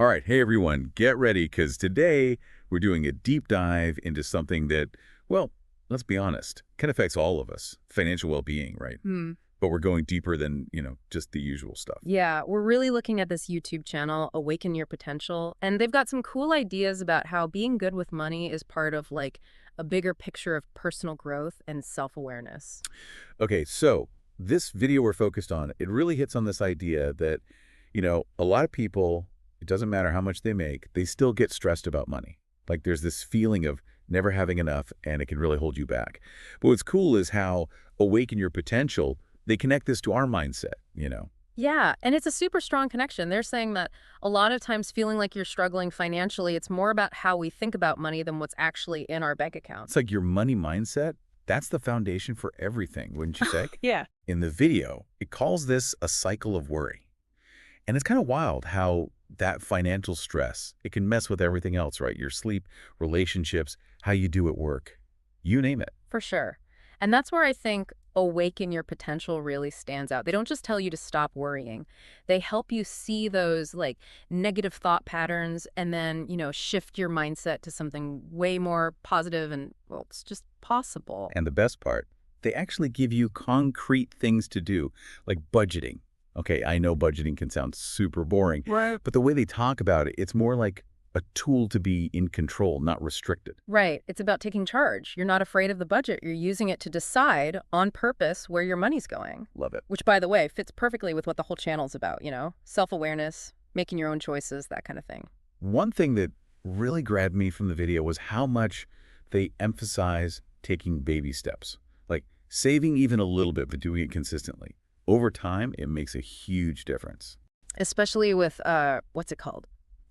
All right, hey everyone, get ready because today we're doing a deep dive into something that, well, let's be honest, can affect all of us, financial well-being, right? Hmm. But we're going deeper than, just the usual stuff. Yeah, we're really looking at this YouTube channel, Awaken Your Potential, and they've got some cool ideas about how being good with money is part of like a bigger picture of personal growth and self-awareness. Okay, so this video we're focused on, it really hits on this idea that, a lot of people, it doesn't matter how much they make, they still get stressed about money. Like there's this feeling of never having enough and it can really hold you back. But what's cool is how Awaken Your Potential, they connect this to our mindset. Yeah, and it's a super strong connection. They're saying that a lot of times feeling like you're struggling financially, it's more about how we think about money than what's actually in our bank account. It's like your money mindset, that's the foundation for everything, wouldn't you say? Yeah. In the video, it calls this a cycle of worry. And it's kind of wild how that financial stress, it can mess with everything else, right? Your sleep, relationships, how you do at work, you name it. For sure. And that's where I think Awaken Your Potential really stands out. They don't just tell you to stop worrying. They help you see those like negative thought patterns and then, shift your mindset to something way more positive and, well, it's just possible. And the best part, they actually give you concrete things to do, like budgeting. Okay, I know budgeting can sound super boring, Right. but the way they talk about it, it's more like a tool to be in control, not restricted. Right. It's about taking charge. You're not afraid of the budget. You're using it to decide on purpose where your money's going. Love it. Which, by the way, fits perfectly with what the whole channel's about, self-awareness, making your own choices, that kind of thing. One thing that really grabbed me from the video was how much they emphasize taking baby steps, like saving even a little bit, but doing it consistently. Over time, it makes a huge difference. Especially with, what's it called?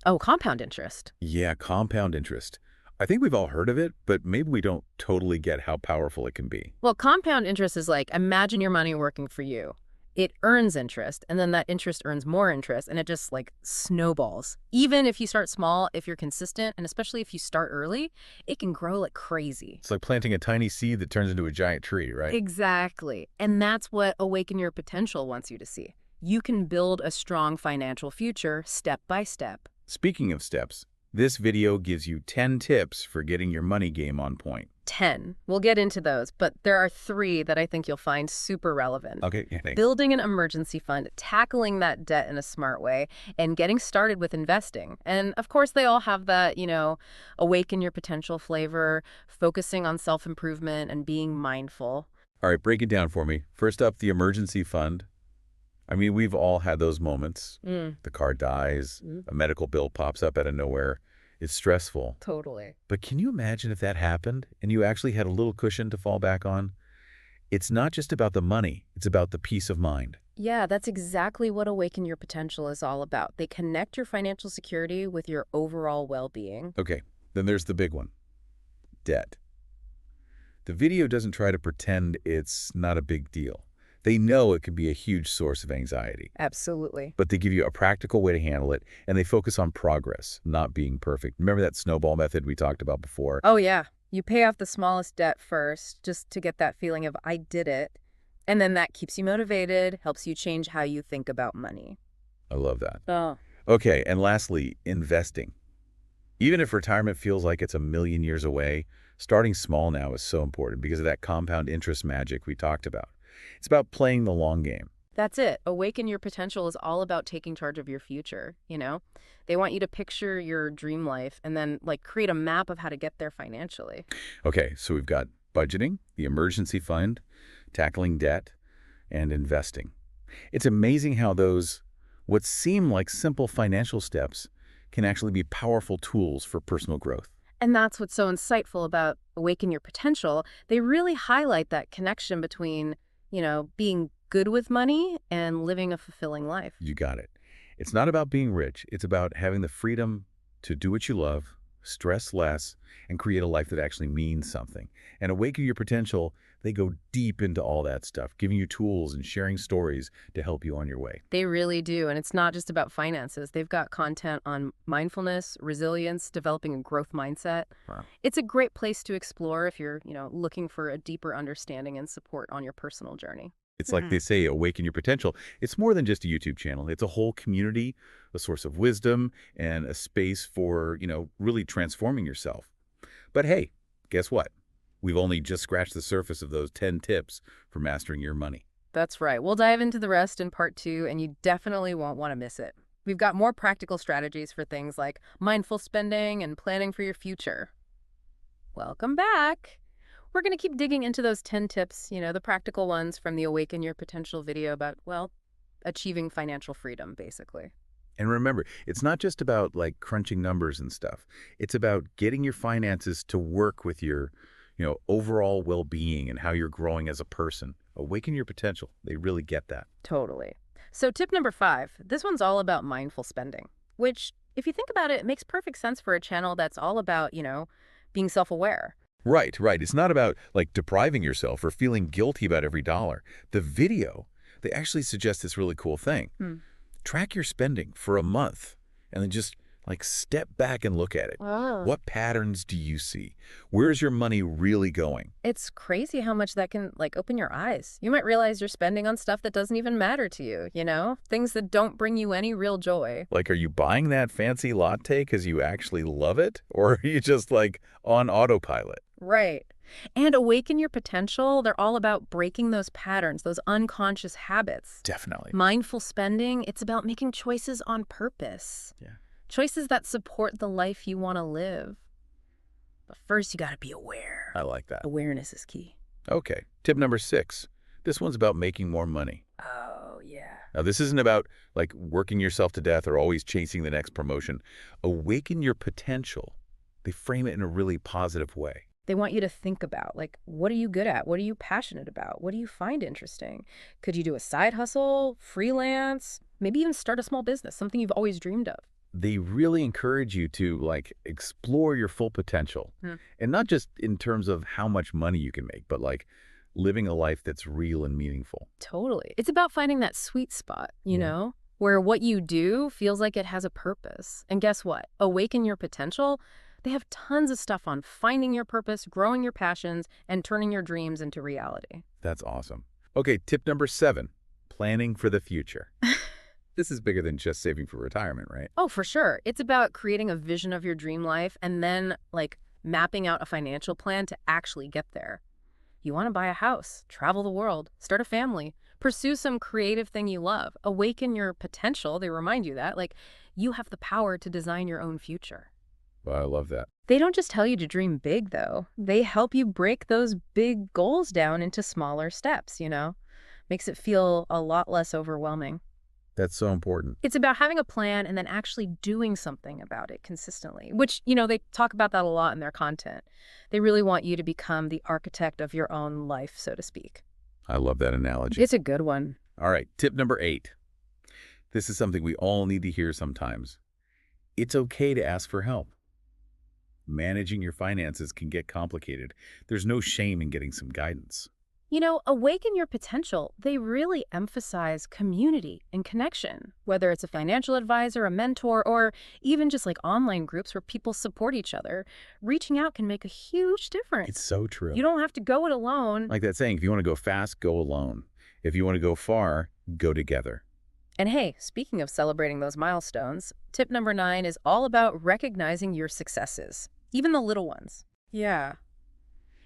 Oh, compound interest. Yeah, compound interest. I think we've all heard of it, but maybe we don't totally get how powerful it can be. Well, compound interest is like, imagine your money working for you. It earns interest, and then that interest earns more interest, and it just like snowballs. Even if you start small, if you're consistent, and especially if you start early, it can grow like crazy. It's like planting a tiny seed that turns into a giant tree, right? Exactly. And that's what Awaken Your Potential wants you to see. You can build a strong financial future step by step. Speaking of steps, this video gives you 10 tips for getting your money game on point. 10. We'll get into those, but there are 3 that I think you'll find super relevant. Okay, yeah, thanks. Building an emergency fund, tackling that debt in a smart way, and getting started with investing. And of course, they all have that, awaken your potential flavor, focusing on self-improvement and being mindful. All right, break it down for me. First up, the emergency fund. I mean, we've all had those moments. Mm, The car dies, mm, a medical bill pops up out of nowhere. It's stressful. totally. But can you imagine if that happened and you actually had a little cushion to fall back on? It's not just about the money, it's about the peace of mind. Yeah, that's exactly what Awaken Your Potential is all about. They connect your financial security with your overall well-being. Okay, then there's the big one, debt. The video doesn't try to pretend it's not a big deal. They know it can be a huge source of anxiety, Absolutely. but they give you a practical way to handle it, and they focus on progress, not being perfect. Remember that snowball method we talked about before? Oh, yeah. You pay off the smallest debt first just to get that feeling of, I did it. And then that keeps you motivated, helps you change how you think about money. I love that. Oh. Okay, and lastly, investing. Even if retirement feels like it's a million years away, starting small now is so important because of that compound interest magic we talked about. It's about playing the long game. That's it. Awaken Your Potential is all about taking charge of your future. They want you to picture your dream life and then like create a map of how to get there financially. Okay, so we've got budgeting, the emergency fund, tackling debt, and investing. It's amazing how those, what seem like simple financial steps, can actually be powerful tools for personal growth. And that's what's so insightful about Awaken Your Potential. They really highlight that connection between, being good with money and living a fulfilling life. You got it. It's not about being rich. It's about having the freedom to do what you love, stress less, and create a life that actually means something. And Awaken Your Potential, they go deep into all that stuff, giving you tools and sharing stories to help you on your way. They really do. And it's not just about finances. They've got content on mindfulness, resilience, developing a growth mindset. Wow. It's a great place to explore if you're, looking for a deeper understanding and support on your personal journey. It's like they say, awaken your potential. It's more than just a YouTube channel. It's a whole community, a source of wisdom, and a space for, really transforming yourself. But hey, guess what? We've only just scratched the surface of those 10 tips for mastering your money. That's right. We'll dive into the rest in part 2, and you definitely won't want to miss it. We've got more practical strategies for things like mindful spending and planning for your future. Welcome back. We're going to keep digging into those 10 tips, the practical ones from the Awaken Your Potential video about, well, achieving financial freedom, basically. And remember, it's not just about like crunching numbers and stuff. It's about getting your finances to work with your, overall well-being and how you're growing as a person. Awaken your potential. They really get that. Totally. So tip number 5, this one's all about mindful spending, which, if you think about it, makes perfect sense for a channel that's all about, being self-aware. Right, right. It's not about like depriving yourself or feeling guilty about every dollar. The video, they actually suggest this really cool thing. Track your spending for a month and then just like step back and look at it. Oh. What patterns do you see? Where's your money really going? It's crazy how much that can open your eyes. You might realize you're spending on stuff that doesn't even matter to you, things that don't bring you any real joy. Like, are you buying that fancy latte because you actually love it? Or are you just like on autopilot? Right. And Awaken Your Potential, they're all about breaking those patterns, those unconscious habits. Definitely. Mindful spending, it's about making choices on purpose. Yeah. Choices that support the life you want to live. But first, you got to be aware. I like that. Awareness is key. Okay. Tip number 6. This one's about making more money. Oh, yeah. Now, this isn't about like working yourself to death or always chasing the next promotion. Awaken your potential. They frame it in a really positive way. They want you to think about, what are you good at? What are you passionate about? What do you find interesting? Could you do a side hustle, freelance, maybe even start a small business, something you've always dreamed of? They really encourage you to explore your full potential. And not just in terms of how much money you can make, but living a life that's real and meaningful. Totally. It's about finding that sweet spot, where what you do feels like it has a purpose. And guess what? Awaken Your Potential. They have tons of stuff on finding your purpose, growing your passions, and turning your dreams into reality. That's awesome. Okay, tip number 7, planning for the future. This is bigger than just saving for retirement, right? Oh, for sure. It's about creating a vision of your dream life and then, mapping out a financial plan to actually get there. You want to buy a house, travel the world, start a family, pursue some creative thing you love, awaken your potential. They remind you that, you have the power to design your own future. Well, I love that. They don't just tell you to dream big, though. They help you break those big goals down into smaller steps, Makes it feel a lot less overwhelming. That's so important. It's about having a plan and then actually doing something about it consistently, which, they talk about that a lot in their content. They really want you to become the architect of your own life, so to speak. I love that analogy. It's a good one. All right, tip number 8. This is something we all need to hear sometimes. It's okay to ask for help. Managing your finances can get complicated. There's no shame in getting some guidance. Awaken Your Potential, they really emphasize community and connection, whether it's a financial advisor, a mentor, or even just online groups where people support each other. Reaching out can make a huge difference. It's so true. You don't have to go it alone. Like that saying, if you want to go fast, go alone. If you want to go far, go together. And hey, speaking of celebrating those milestones, tip number 9 is all about recognizing your successes, even the little ones. Yeah.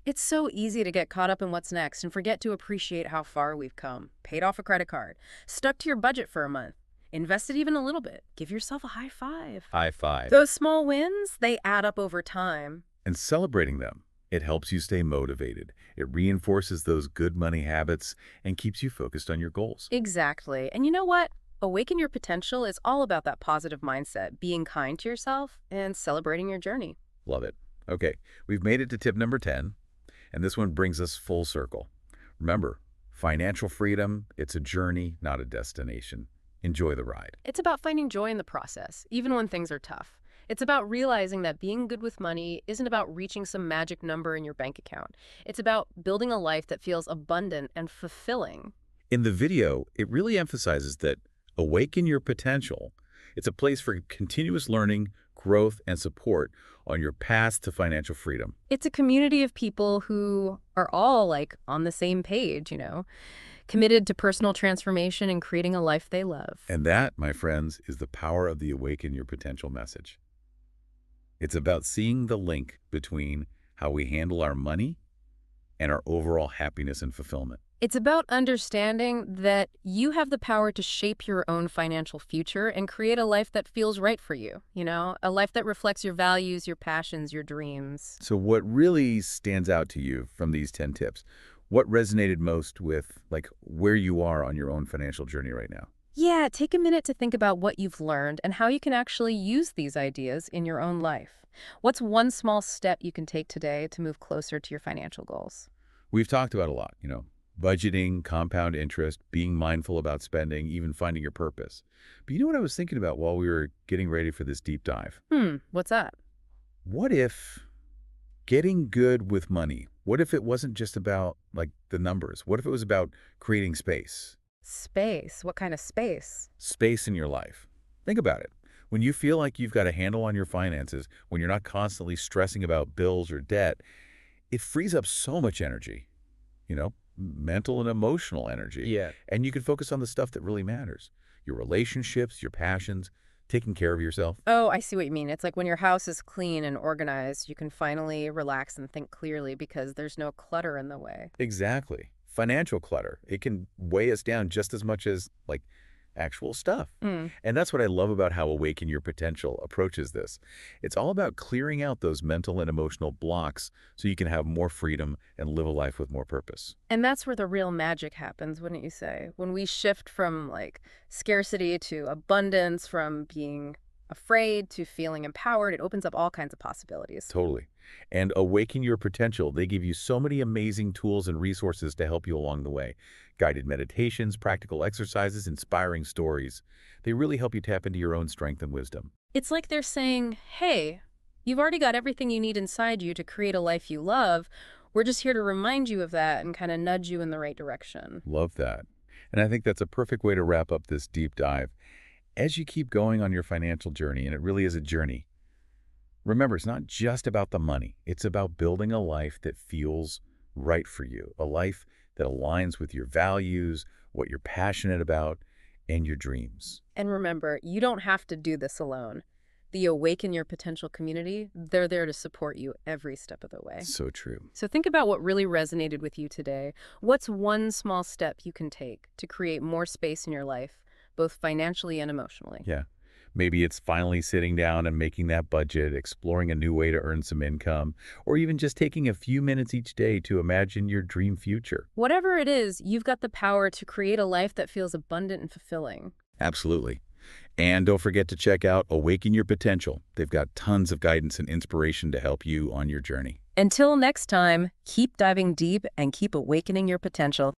It's so easy to get caught up in what's next and forget to appreciate how far we've come. Paid off a credit card, stuck to your budget for a month, invested even a little bit. Give yourself a high five. High five. Those small wins, they add up over time. And celebrating them, it helps you stay motivated. It reinforces those good money habits and keeps you focused on your goals. Exactly. And you know what? Awaken Your Potential is all about that positive mindset, being kind to yourself, and celebrating your journey. Love it. Okay, we've made it to tip number 10. And this one brings us full circle. Remember, financial freedom, it's a journey, not a destination. Enjoy the ride. It's about finding joy in the process, even when things are tough. It's about realizing that being good with money isn't about reaching some magic number in your bank account. It's about building a life that feels abundant and fulfilling. In the video, it really emphasizes that awaken your potential. It's a place for continuous learning, growth, and support on your path to financial freedom. It's a community of people who are all on the same page, committed to personal transformation and creating a life they love. And that, my friends, is the power of the Awaken Your Potential message. It's about seeing the link between how we handle our money and our overall happiness and fulfillment. It's about understanding that you have the power to shape your own financial future and create a life that feels right for you, a life that reflects your values, your passions, your dreams. So what really stands out to you from these 10 tips? What resonated most with, like, where you are on your own financial journey right now? Yeah, take a minute to think about what you've learned and how you can actually use these ideas in your own life. What's one small step you can take today to move closer to your financial goals? We've talked about a lot, budgeting, compound interest, being mindful about spending, even finding your purpose. But you know what I was thinking about while we were getting ready for this deep dive? What's that? What if getting good with money, what if it wasn't just about, like, the numbers? What if it was about creating space? Space? What kind of space? Space in your life. Think about it. When you feel like you've got a handle on your finances, when you're not constantly stressing about bills or debt, it frees up so much energy, mental and emotional energy. Yeah. And you can focus on the stuff that really matters. Your relationships, your passions, taking care of yourself. Oh, I see what you mean. It's like when your house is clean and organized, you can finally relax and think clearly because there's no clutter in the way. Exactly. Financial clutter. It can weigh us down just as much as, like, actual stuff. And that's what I love about how Awaken Your Potential approaches this. It's all about clearing out those mental and emotional blocks so you can have more freedom and live a life with more purpose. And that's where the real magic happens, wouldn't you say? When we shift from scarcity to abundance, from being afraid to feeling empowered, it opens up all kinds of possibilities. Totally. And Awaken Your Potential, they give you so many amazing tools and resources to help you along the way. Guided meditations, practical exercises, inspiring stories. They really help you tap into your own strength and wisdom. It's like they're saying, hey, you've already got everything you need inside you to create a life you love. We're just here to remind you of that and kind of nudge you in the right direction. Love that. And I think that's a perfect way to wrap up this deep dive. As you keep going on your financial journey, and it really is a journey, remember, it's not just about the money. It's about building a life that feels right for you, a life that aligns with your values, what you're passionate about, and your dreams. And remember, you don't have to do this alone. The Awaken Your Potential community, they're there to support you every step of the way. So true. So think about what really resonated with you today. What's one small step you can take to create more space in your life, both financially and emotionally? Yeah. Maybe it's finally sitting down and making that budget, exploring a new way to earn some income, or even just taking a few minutes each day to imagine your dream future. Whatever it is, you've got the power to create a life that feels abundant and fulfilling. Absolutely. And don't forget to check out Awaken Your Potential. They've got tons of guidance and inspiration to help you on your journey. Until next time, keep diving deep and keep awakening your potential.